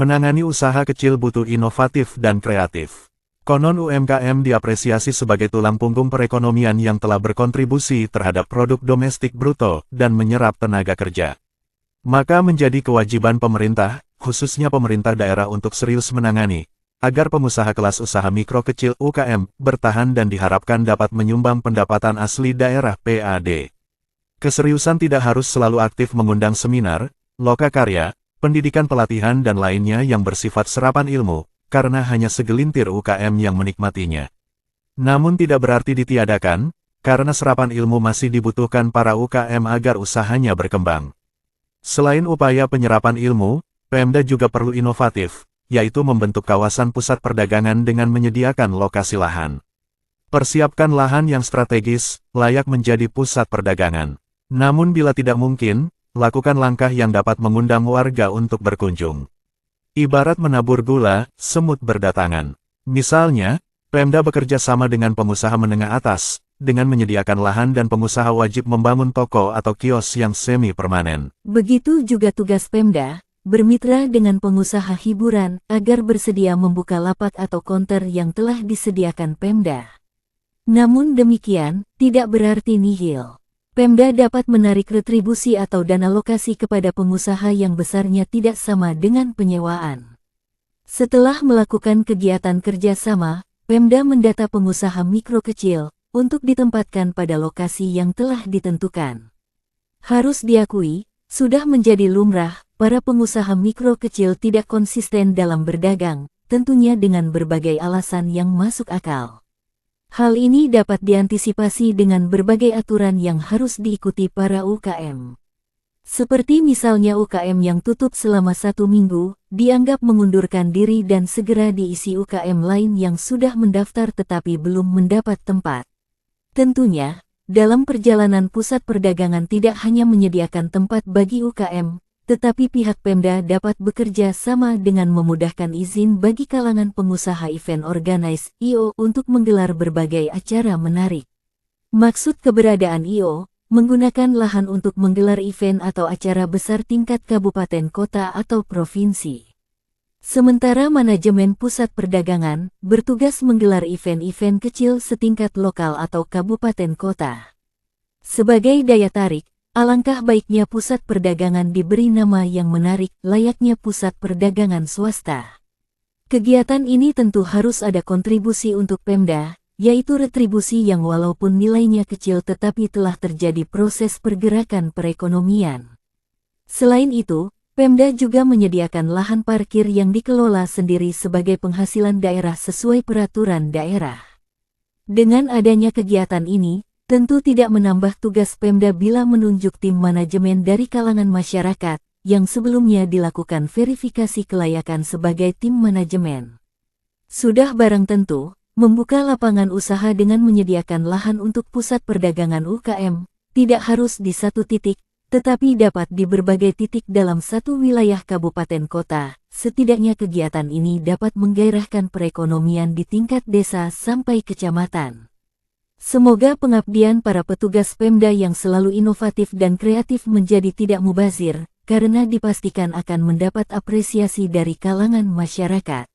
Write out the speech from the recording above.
Menangani usaha kecil butuh inovatif dan kreatif. Konon UMKM diapresiasi sebagai tulang punggung perekonomian yang telah berkontribusi terhadap produk domestik bruto dan menyerap tenaga kerja. Maka menjadi kewajiban pemerintah, khususnya pemerintah daerah untuk serius menangani, agar pengusaha kelas usaha mikro kecil UKM bertahan dan diharapkan dapat menyumbang pendapatan asli daerah PAD. Keseriusan tidak harus selalu aktif mengundang seminar, lokakarya, pendidikan pelatihan dan lainnya yang bersifat serapan ilmu, karena hanya segelintir UKM yang menikmatinya. Namun tidak berarti ditiadakan, karena serapan ilmu masih dibutuhkan para UKM agar usahanya berkembang. Selain upaya penyerapan ilmu, Pemda juga perlu inovatif, yaitu membentuk kawasan pusat perdagangan dengan menyediakan lokasi lahan. Persiapkan lahan yang strategis, layak menjadi pusat perdagangan. Namun bila tidak mungkin, lakukan langkah yang dapat mengundang warga untuk berkunjung. Ibarat menabur gula, semut berdatangan. Misalnya, Pemda bekerja sama dengan pengusaha menengah atas, dengan menyediakan lahan dan pengusaha wajib membangun toko atau kios yang semi-permanen. Begitu juga tugas Pemda, bermitra dengan pengusaha hiburan agar bersedia membuka lapak atau konter yang telah disediakan Pemda. Namun demikian, tidak berarti nihil. Pemda dapat menarik retribusi atau dana lokasi kepada pengusaha yang besarnya tidak sama dengan penyewaan. Setelah melakukan kegiatan kerjasama, Pemda mendata pengusaha mikro kecil untuk ditempatkan pada lokasi yang telah ditentukan. Harus diakui, sudah menjadi lumrah, para pengusaha mikro kecil tidak konsisten dalam berdagang, tentunya dengan berbagai alasan yang masuk akal. Hal ini dapat diantisipasi dengan berbagai aturan yang harus diikuti para UKM. Seperti misalnya UKM yang tutup selama 1 minggu, dianggap mengundurkan diri dan segera diisi UKM lain yang sudah mendaftar tetapi belum mendapat tempat. Tentunya, dalam perjalanan pusat perdagangan tidak hanya menyediakan tempat bagi UKM, tetapi pihak Pemda dapat bekerja sama dengan memudahkan izin bagi kalangan pengusaha event organize (IO) untuk menggelar berbagai acara menarik. Maksud keberadaan IO, menggunakan lahan untuk menggelar event atau acara besar tingkat kabupaten kota atau provinsi. Sementara manajemen pusat perdagangan bertugas menggelar event-event kecil setingkat lokal atau kabupaten kota. Sebagai daya tarik, alangkah baiknya pusat perdagangan diberi nama yang menarik, layaknya pusat perdagangan swasta. Kegiatan ini tentu harus ada kontribusi untuk Pemda, yaitu retribusi yang walaupun nilainya kecil tetapi telah terjadi proses pergerakan perekonomian. Selain itu, Pemda juga menyediakan lahan parkir yang dikelola sendiri sebagai penghasilan daerah sesuai peraturan daerah. Dengan adanya kegiatan ini, tentu tidak menambah tugas Pemda bila menunjuk tim manajemen dari kalangan masyarakat, yang sebelumnya dilakukan verifikasi kelayakan sebagai tim manajemen. Sudah barang tentu, membuka lapangan usaha dengan menyediakan lahan untuk pusat perdagangan UKM, tidak harus di satu titik, tetapi dapat di berbagai titik dalam satu wilayah kabupaten kota. Setidaknya kegiatan ini dapat menggairahkan perekonomian di tingkat desa sampai kecamatan. Semoga pengabdian para petugas Pemda yang selalu inovatif dan kreatif menjadi tidak mubazir, karena dipastikan akan mendapat apresiasi dari kalangan masyarakat.